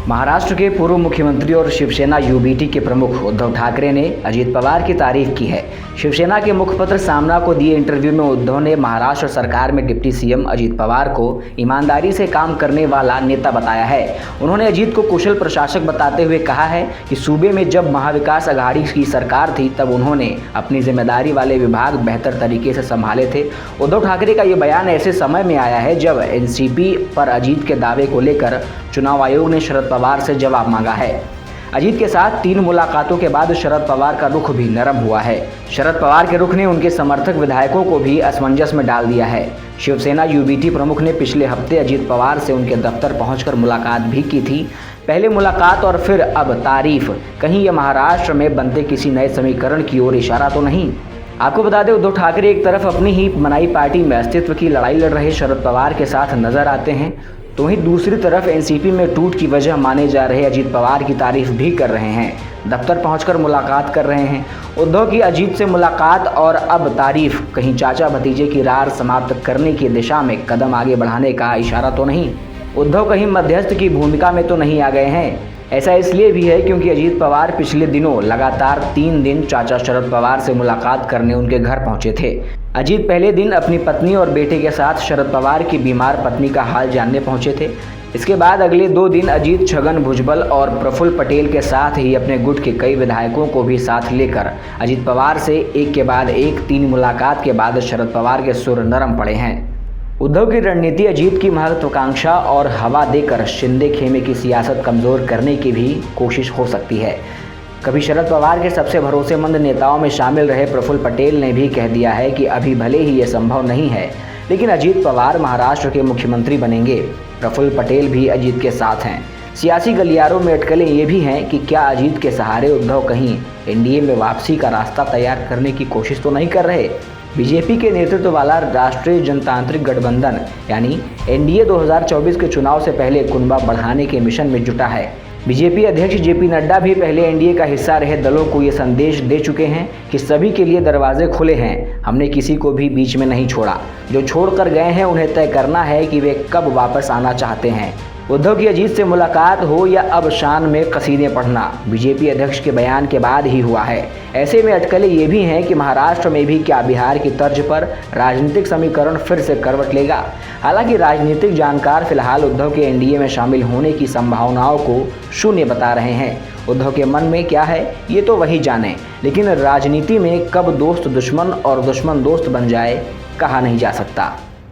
महाराष्ट्र के पूर्व मुख्यमंत्री और शिवसेना यूबीटी के प्रमुख उद्धव ठाकरे ने अजीत पवार की तारीफ की है। शिवसेना के मुखपत्र सामना को दिए इंटरव्यू में उद्धव ने महाराष्ट्र सरकार में डिप्टी सीएम अजीत पवार को ईमानदारी से काम करने वाला नेता बताया है। उन्होंने अजीत को कुशल प्रशासक बताते हुए कहा है कि सूबे में जब महाविकास अघाड़ी की सरकार थी तब उन्होंने अपनी जिम्मेदारी वाले विभाग बेहतर तरीके से संभाले थे। उद्धव ठाकरे का ये बयान ऐसे समय में आया है जब एनसीपी पर अजीत के दावे को लेकर चुनाव आयोग ने शरद पवार से जवाब मांगा है। अजीत के साथ 3 मुलाकातों के बाद शरद पवार का रुख भी नरम हुआ है। शरद पवार के रुख ने उनके समर्थक विधायकों को भी असमंजस में डाल दिया है। शिवसेना यूबीटी प्रमुख ने पिछले हफ्ते अजीत पवार से उनके दफ्तर पहुंचकर मुलाकात भी की थी। पहले मुलाकात और फिर अब तारीफ, कहीं यह महाराष्ट्र में बनते किसी नए समीकरण की ओर इशारा तो नहीं। आपको बता दें, उद्धव ठाकरे एक तरफ अपनी ही बनाई पार्टी में अस्तित्व की लड़ाई लड़ रहे शरद पवार के साथ नजर आते हैं, तो वहीं दूसरी तरफ एनसीपी में टूट की वजह माने जा रहे अजीत पवार की तारीफ भी कर रहे हैं। दफ्तर पहुंचकर मुलाकात कर रहे हैं। उद्धव की अजीत से मुलाकात और अब तारीफ कहीं चाचा भतीजे की रार समाप्त करने की दिशा में कदम आगे बढ़ाने का इशारा तो नहीं। उद्धव कहीं मध्यस्थ की भूमिका में तो नहीं आ गए हैं। ऐसा इसलिए भी है क्योंकि अजीत पवार पिछले दिनों लगातार 3 दिन चाचा शरद पवार से मुलाकात करने उनके घर पहुंचे थे। अजीत पहले दिन अपनी पत्नी और बेटे के साथ शरद पवार की बीमार पत्नी का हाल जानने पहुंचे थे। इसके बाद अगले 2 दिन अजीत छगन भुजबल और प्रफुल्ल पटेल के साथ ही अपने गुट के कई विधायकों को भी साथ लेकर अजीत पवार से एक के बाद एक 3 मुलाकात के बाद शरद पवार के सुर नरम पड़े हैं। उद्धव की रणनीति अजीत की महत्वाकांक्षा और हवा देकर शिंदे खेमे की सियासत कमज़ोर करने की भी कोशिश हो सकती है। कभी शरद पवार के सबसे भरोसेमंद नेताओं में शामिल रहे प्रफुल्ल पटेल ने भी कह दिया है कि अभी भले ही ये संभव नहीं है, लेकिन अजीत पवार महाराष्ट्र के मुख्यमंत्री बनेंगे। प्रफुल्ल पटेल भी अजीत के साथ हैं। सियासी गलियारों में अटकलें ये भी हैं कि क्या अजीत के सहारे उद्धव कहीं एनडीए में वापसी का रास्ता तैयार करने की कोशिश तो नहीं कर रहे। बीजेपी के नेतृत्व वाला राष्ट्रीय जनतांत्रिक गठबंधन यानी एनडीए 2024 के चुनाव से पहले कुनबा बढ़ाने के मिशन में जुटा है। बीजेपी अध्यक्ष जेपी नड्डा भी पहले एनडीए का हिस्सा रहे दलों को ये संदेश दे चुके हैं कि सभी के लिए दरवाजे खुले हैं, हमने किसी को भी बीच में नहीं छोड़ा। जो छोड़ कर गए हैं उन्हें तय करना है कि वे कब वापस आना चाहते हैं। उद्धव की अजीत से मुलाकात हो या अब शान में कसीदे पढ़ना, बीजेपी अध्यक्ष के बयान के बाद ही हुआ है। ऐसे में अटकलें ये भी हैं कि महाराष्ट्र में भी क्या बिहार की तर्ज पर राजनीतिक समीकरण फिर से करवट लेगा। हालांकि राजनीतिक जानकार फिलहाल उद्धव के एनडीए में शामिल होने की संभावनाओं को शून्य बता रहे हैं। उद्धव के मन में क्या है ये तो वही जाने, लेकिन राजनीति में कब दोस्त दुश्मन और दुश्मन दोस्त बन जाए कहा नहीं जा सकता।